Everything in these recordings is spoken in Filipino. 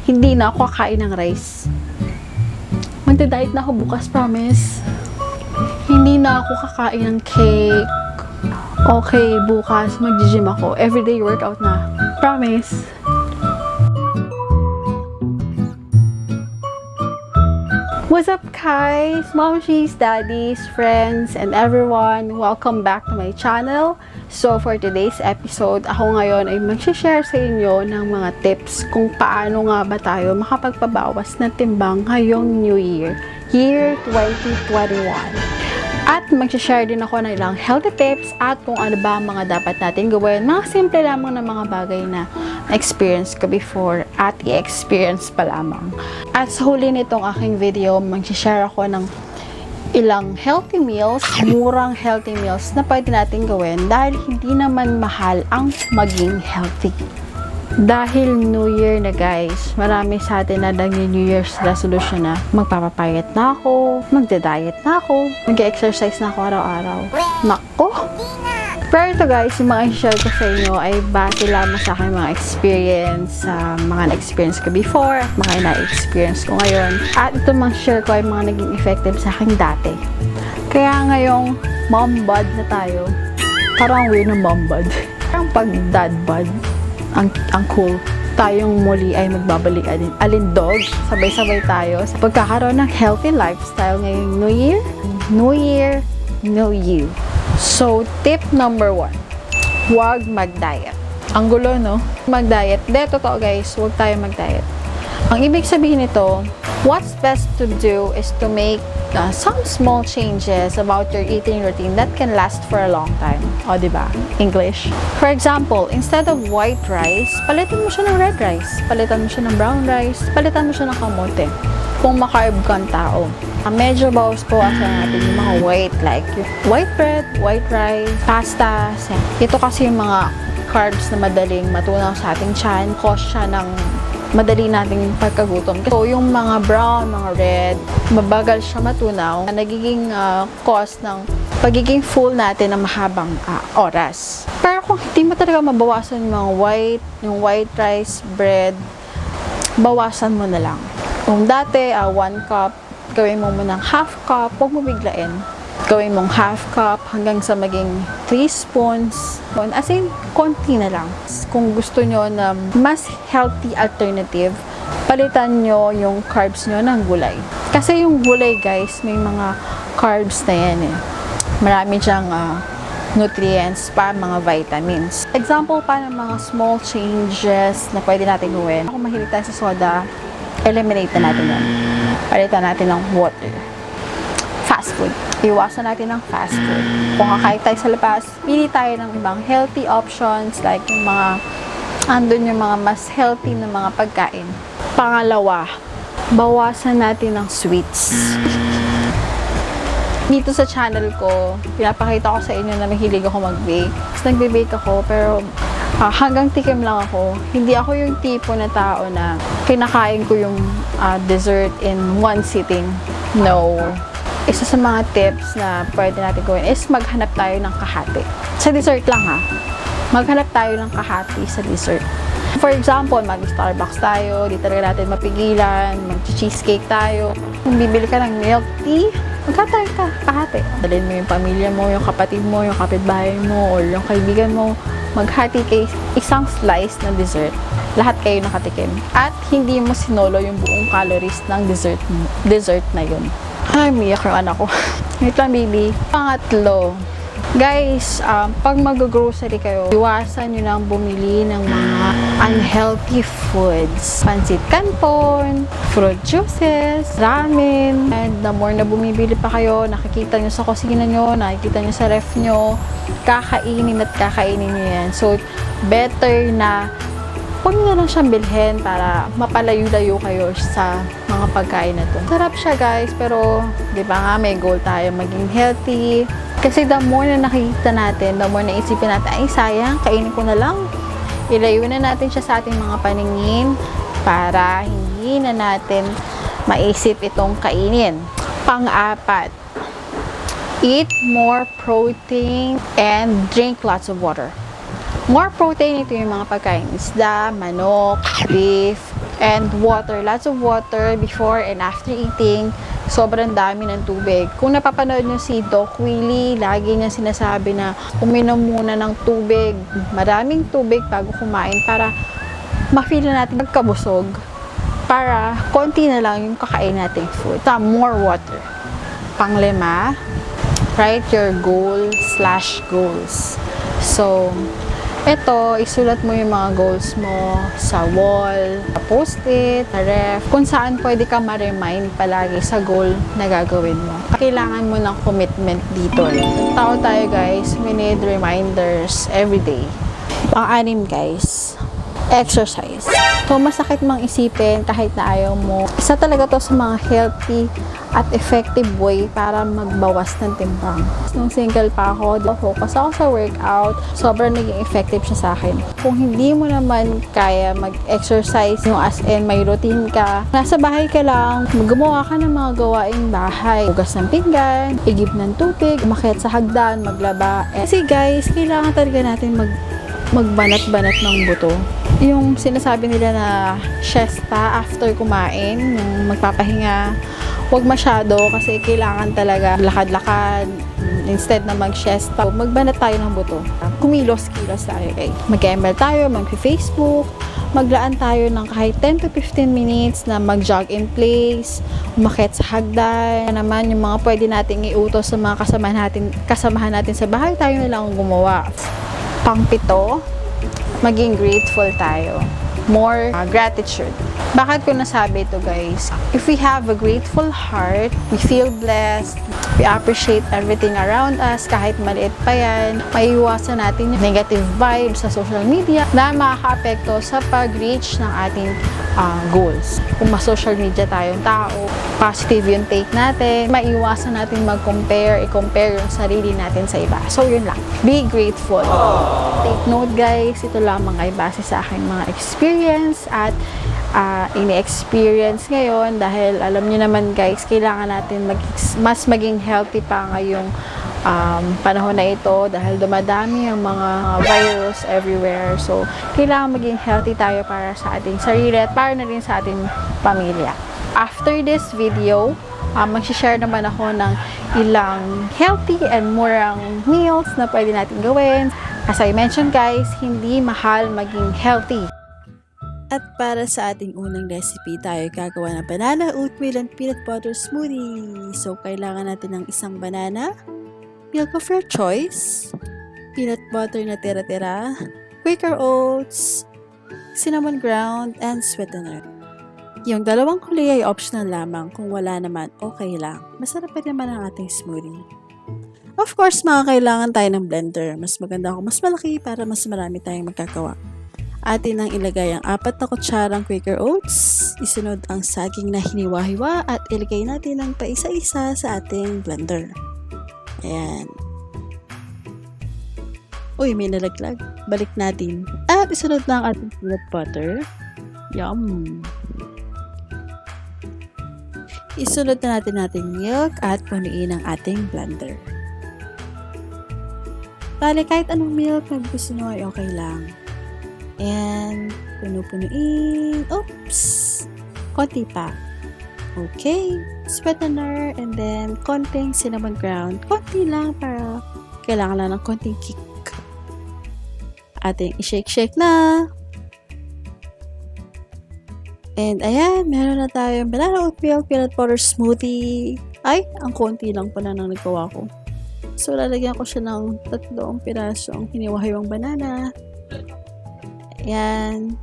Hindi na ako kakain ng rice. Magda-diet na ako bukas, promise. Hindi na ako kakain ng cake. Okay, bukas mag-gym ako. Everyday workout na. Promise. What's up guys? Momshies, daddies, friends, and everyone. Welcome back to my channel. So for today's episode, ako ngayon ay mag-share sa inyo ng mga tips kung paano nga ba tayo makapagpabawas ng timbang ngayong New Year, Year 2021. At mag-share din ako ng ilang healthy tips at kung ano ba ang mga dapat natin gawin. Mga simple lamang na mga bagay na experience ko before at i-experience pa lamang. At sa huli nitong aking video, mag-share ako ng ilang healthy meals, murang healthy meals na pwede natin gawin dahil hindi naman mahal ang maging healthy. Dahil New Year na guys, marami sa atin na New Year's resolution na magpapapayat na ako, magda-diet na ako, mag-exercise na ako araw-araw. Nako! Pero ito guys, yung mga i-share ko sa inyo ay base lamang sa aking mga experience, mga na-experience ko before at mga na-experience ko ngayon. At ito mga share ko ay mga naging effective sa akin dati. Kaya ngayong mom bod na tayo, parang weird ng mom bod. Parang pag dad bod, ang cool. Tayong muli ay magbabalik alindog. Sabay-sabay tayo sa pagkakaroon ng healthy lifestyle ngayong New Year. New Year, New You. So, tip number 1. Huwag mag-diet. Ang gulo, no? Mag-diet. De, totoo guys, huwag tayo mag-diet. Ang ibig sabihin nito, what's best to do is to make some small changes about your eating routine that can last for a long time. O, diba? English. For example, instead of white rice, palitan mo siya ng red rice. Palitan mo siya ng brown rice. Palitan mo siya ng kamote. Kung makarb kang tao. Medyo bawas-bawasan natin yung mga white, like white bread, white rice, pasta. Ito kasi yung mga carbs na madaling matunaw sa ating tiyan. Cause siya ng madali nating pagkagutom. So, yung mga brown, mga red, mabagal siya matunaw. Nagiging cause ng pagiging full natin ng mahabang oras. Pero kung hindi mo talaga mabawasan yung mga white rice, bread, bawasan mo na lang. Kung dati, 1 cup, gawin mo munang half cup, huwag mo biglain. Gawin mong half cup hanggang sa maging 3 spoons. As in, konti na lang. Kung gusto nyo na mas healthy alternative, palitan nyo yung carbs nyo ng gulay. Kasi yung gulay guys, may mga carbs na yan eh. Marami dyang nutrients pa, mga vitamins. Example pa ng mga small changes na pwede natin gawin. Kung mahilig tayo sa soda, eliminate na natin yun. Palitan natin ng water. Fast food. Iwasan natin ng fast food. Kung kakain tayo sa labas, pili tayo ng ibang healthy options like yung mga, andun yung mga mas healthy na mga pagkain. Pangalawa, bawasan natin ng sweets. Dito sa channel ko, pinapakita ko sa inyo na mahilig ako mag-bake. Tapos nagbe-bake ako, pero hanggang tikim lang ako. Hindi ako yung tipo na tao na kinakain ko yung dessert in one sitting. No. Isa sa mga tips na pwede natin gawin is maghanap tayo ng kahati. Sa dessert lang ha. Maghanap tayo ng kahati sa dessert. For example, mag-Starbucks tayo, di talaga natin mapigilan, mag-cheesecake tayo. Kung bibili ka ng milk tea, magkatayo ka, kahati. Dalhin mo yung pamilya mo, yung kapatid mo, yung kapitbahay mo, or yung kaibigan mo. Maghati kayo isang slice ng dessert. Lahat kayo nakatikim. At hindi mo sinolo yung buong calories ng dessert na yun. Ay, miyak yung anak ko. Wait lang, baby. Pangatlo, guys, pag mag-grocery kayo, iwasan nyo lang bumili ng mga unhealthy foods. Pansit canton, fruit juices, ramen. And the more na bumibili pa kayo, nakikita nyo sa kusina nyo, nakikita nyo sa ref nyo, kakainin at kakainin nyo yan. So, better na huwag nyo na lang siyang bilhin para mapalayo-layo kayo sa mga pagkain na to. Sarap siya guys, pero di ba nga may goal tayo maging healthy. Kasi the more na nakikita natin, the more na isipin natin, ay sayang, kainin ko na lang. Ilayo na natin siya sa ating mga paningin para hindi na natin maisip itong kainin. Pang-apat, eat more protein and drink lots of water. More protein, ito yung mga pagkain, isda, manok, beef, And water, lots of water before and after eating. Sobrang dami ng tubig. Kung napapanood nyo si Doc Willie, lagi niya sinasabi na uminom muna ng tubig, maraming tubig bago kumain para ma-feel na natin magkabusog. Para konti na lang yung kakain nating food. More water. Panglima, write your goals. So, ito, isulat mo yung mga goals mo sa wall, post-it, ref, kung saan pwede ka ma-remind palagi sa goal na gagawin mo. Kailangan mo ng commitment dito. Tao tayo guys, we need reminders every day. Pang-anim guys, exercise. So, masakit mang isipin kahit na ayaw mo. Isa talaga to sa mga healthy at effective way para magbawas ng timbang. Nung single pa ako, focus ako sa workout. Sobrang naging effective siya sa akin. Kung hindi mo naman kaya mag-exercise, yung as in may routine ka, nasa bahay ka lang, gumawa ka ng mga gawaing bahay. Hugas ng pinggan, igib ng tubig, umakyat sa hagdan, maglaba. Kasi guys, kailangan talaga natin magbanat-banat ng buto. Yung sinasabi nila na siesta after kumain, yung magpapahinga, huwag masyado kasi kailangan talaga lakad-lakad instead na mag-siesta. Magbanat tayo ng buto. Kumilos-kilos tayo. Okay? Mag-ML tayo, mag-Facebook, maglaan tayo ng kahit 10 to 15 minutes na mag-jog in place, umakyat sa hagdan. Naman yung mga pwede nating iutos sa mga kasamahan natin sa bahay, tayo na lang gumawa. Pang-pito, maging grateful tayo. More gratitude. Bakit ko nasabi ito guys? If we have a grateful heart, we feel blessed, we appreciate everything around us, kahit maliit pa yan, maiiwasan natin yung negative vibes sa social media na makaka-apekto sa pag-reach ng ating goals. Kung ma-social media tayong tao, positive yung take natin, maiiwasan natin i-compare yung sarili natin sa iba. So yun lang. Be grateful. Take note guys, ito lamang ay base sa aking mga experience at ini-experience ngayon dahil alam niyo naman guys, kailangan natin mas maging healthy pa ngayong panahon na ito dahil dumadami ang mga virus everywhere. So, kailangan maging healthy tayo para sa ating sarili at para na rin sa ating pamilya. After this video, mag-share naman ako ng ilang healthy and murang meals na pwede natin gawin. As I mentioned guys, hindi mahal maging healthy. At para sa ating unang recipe, tayo gagawa ng banana, oatmeal, and peanut butter smoothie. So, kailangan natin ng isang banana, milk of your choice, peanut butter na tira-tira, Quaker oats, cinnamon ground, and sweetener. Yung dalawang kulay ay optional lamang. Kung wala naman, okay lang. Masarap pa naman ang ating smoothie. Of course, kailangan tayo ng blender. Mas maganda kung mas malaki para mas marami tayong magkagawa. Atin nang ilagay ang 4 na kutsarang Quaker oats, isunod ang saging na hiniwa-hiwa at ilagay natin ng paisa-isa sa ating blender. Ayan. Uy, may nalaglag. Balik natin. At isunod na ang ating peanut butter. Yum! Isunod na natin ating milk at punuin ang ating blender. Bale, kahit anong milk na gusto nyo ay okay lang. And, puno-punuin. Oops! Konti pa. Okay. Sweetener, and then, konting cinnamon ground. Konti lang para kailangan lang ng konting kick. Ating i-shake-shake na. And, ayan, meron na tayong banana oatmeal peanut butter smoothie. Ay, ang konti lang pala nang nagawa ko. So, lalagyan ko siya ng 3 pirasong hiniwa-hiwang banana. Ayan.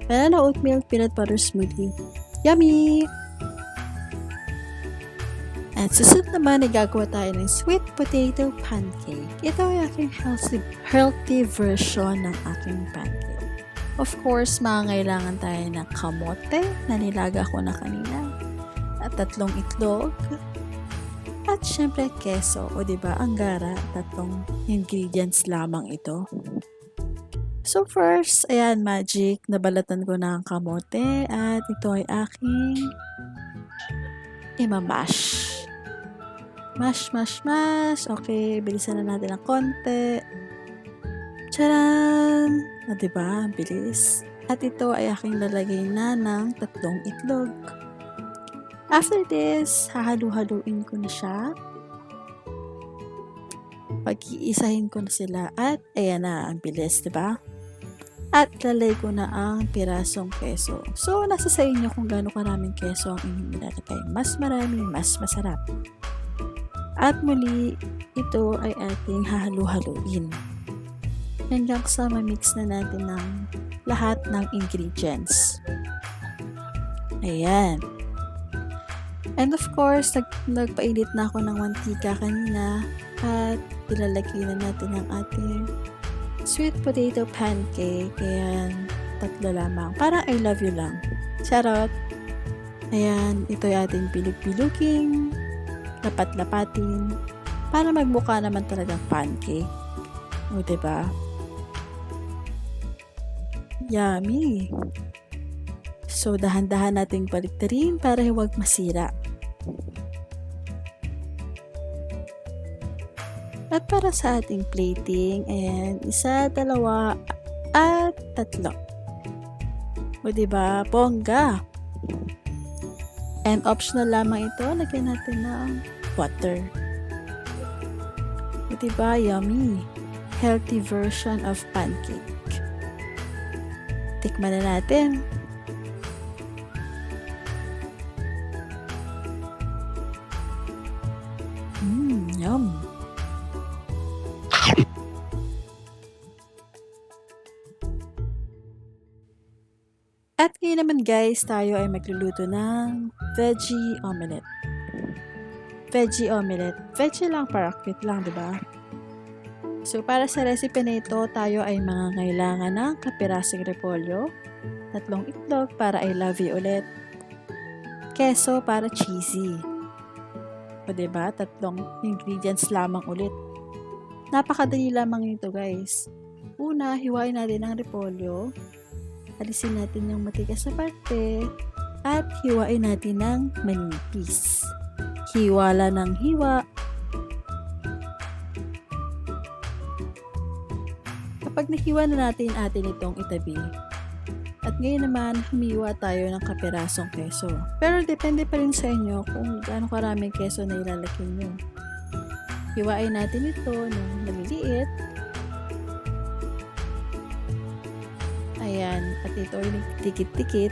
Banana oatmeal peanut butter smoothie. Yummy! At susunod naman, gagawa tayo ng sweet potato pancake. Ito ay aking healthy version ng aking pancake. Of course, kailangan tayo ng kamote na nilaga ko na kanina. At 3 itlog. At syempre, keso. O diba, anggara. 3 ingredients lamang ito. So first, ayan, magic. Nabalatan ko na ang kamote. At ito ay aking imamash. Mash, mash, mash. Okay, bilisan na natin ng konti. Tcharan! O diba, bilis. At ito ay aking lalagay na ng 3 itlog. After this, hahalu-haluin ko na siya. Pag-iisahin ko na sila at ayan na, ang bilis, diba? At lalagay ko na ang pirasong keso. So, nasa sa inyo kung gaano karaming keso ang inyong ilalagay. Mas marami, mas masarap. At muli, ito ay ating hahalu-haluin. Hanggang sa ma-mix na natin ng lahat ng ingredients. Ayan. And of course, nagpainit na ako ng mantika kanina at ilalagay na natin ang ating sweet potato pancake. Ayan, 3 lamang. Parang I love you lang. Charot! Ayan, ito ay ating bilog-biluging, lapat-lapatin, para magmukha naman talagang pancake. O, diba? Yummy! So, dahan-dahan nating baliktarin para huwag masira. At para sa ating plating, ayan, 1, 2, at 3. O, diba? Bongga! And optional lamang ito, lagyan natin ng butter. O, diba? Yummy! Healthy version of pancake. Tikman na natin. Yum! At ngayon naman guys, tayo ay magluluto ng veggie omelette. Veggie omelette. Veggie lang, para cute lang, diba? So, para sa recipe na ito, tayo ay mangangailangan ng kapirasong repolyo, 3 itlog para I love you ulit, keso para cheesy. O, diba? 3 ingredients lamang ulit. Napakadali lamang ito, guys. Una, hiwain natin ang repolyo. Alisin natin yung matigas na parte. At hiwain natin ng manipis. Hiwala ng hiwa. Kapag nahiwa na natin itong itabi. At ngayon naman, humiwa tayo ng kapirasong keso. Pero depende pa rin sa inyo kung gaano karaming keso na ilalagay nyo. Hiwain natin ito ng maliliit. Ayan. At ito ay nagtikit-tikit.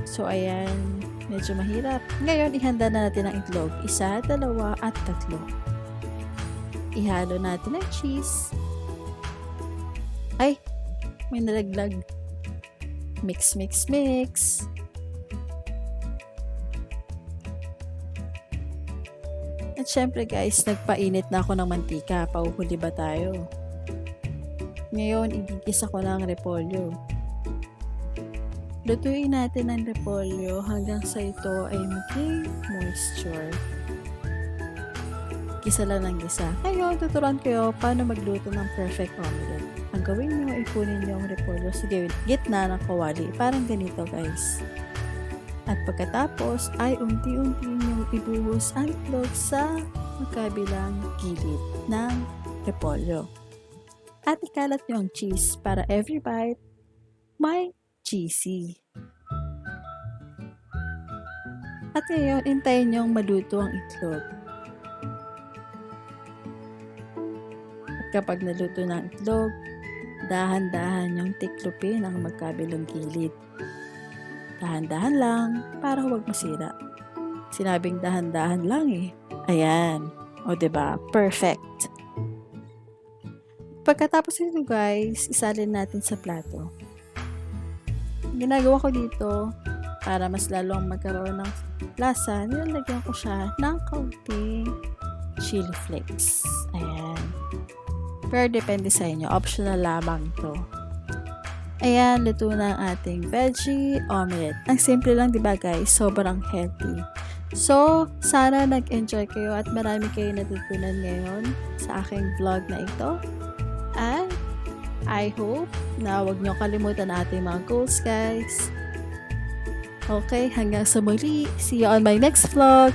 So, ayan. Medyo mahirap. Ngayon, ihanda na natin ang itlog. 1, 2, at 3. Ihalo natin ang cheese. Ay! May nalaglag. Mix, mix, mix. At syempre guys, nagpainit na ako ng mantika. Pauhuli ba tayo? Ngayon, igigisa ko na ang repolyo. Lutuin natin ang repolyo hanggang sa ito ay maging moisture. Gisa lang ng gisa. Ngayon, tuturuan kayo paano magluto ng perfect omelette. Ang gawin nyo, ipunin nyo ang repolyo sa gitna ng kawali. Parang ganito guys. At pagkatapos ay unti-unti nyong ibuhos ang itlog sa magkabilang gilid ng repolyo. At ikalat nyo ang cheese para every bite may cheesy. At ngayon, hintayin nyong maluto ang itlog. At kapag naluto ng itlog, dahan-dahan nyong tiklopin ang magkabilang gilid. Dahan-dahan lang para huwag masira. Sinabing dahan-dahan lang eh. Ayan. O diba? Perfect. Pagkatapos nito guys, isalin natin sa plato. Ginagawa ko dito para mas lalong magkaroon ng lasa, nilalagyan ko siya ng kaunting chili flakes. Ayan. Pero depende sa inyo. Optional lamang to. Ayan, luto na ang ating veggie omelette. Ang simple lang, diba guys? Sobrang healthy. So, sana nag-enjoy kayo at marami kayo natutunan ngayon sa aking vlog na ito. At I hope na huwag nyo kalimutan ating mga goals, guys. Okay, hanggang sa muli. See you on my next vlog.